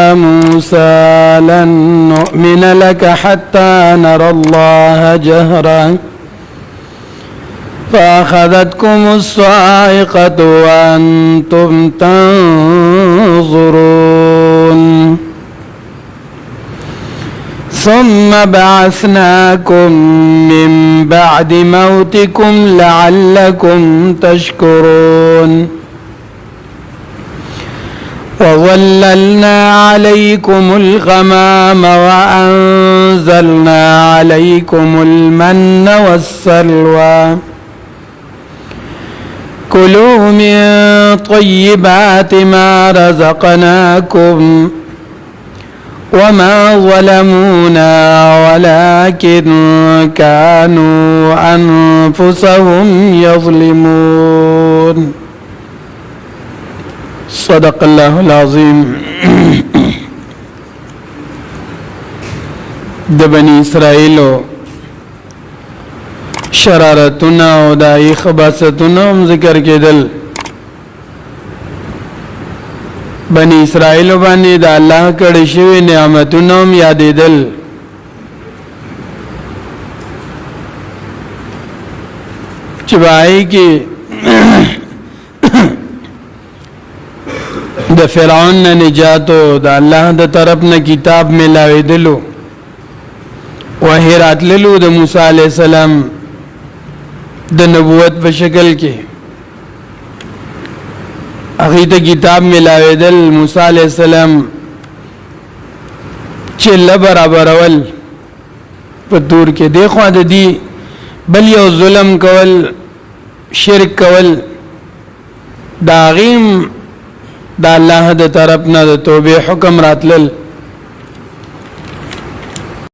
يا موسى لن نؤمن لك حتى نرى الله جهرا فأخذتكم الصاعقة وأنتم تنظرون ثم بعثناكم من بعد موتكم لعلكم تشكرون وظللنا عليكم الغمام وأنزلنا عليكم المن والسلوى كلوا من طيبات ما رزقناكم وما ظلمونا ولكن كانوا أنفسهم يظلمون صدق الله العظيم. د بني اسرائیلو شرارتنا او دای خباستنا هم ذکر کېدل. بني اسرائیلو باندې د الله کړي شوی نعمتونه هم یادېدل. چې وایي کې د فرعون نه نجات او د الله د طرف نه کتاب ملاوېدلو وحی راتللو د موسی علیه السلام د نبوت په شکل کې هغه ته کتاب ملاوېدل. موسی علیه السلام چې له برابرول په تور کې دی خو د دې بل یو ظلم کول شرک کول دا غیم دا الله د طرف نه د توبې حکم راتلل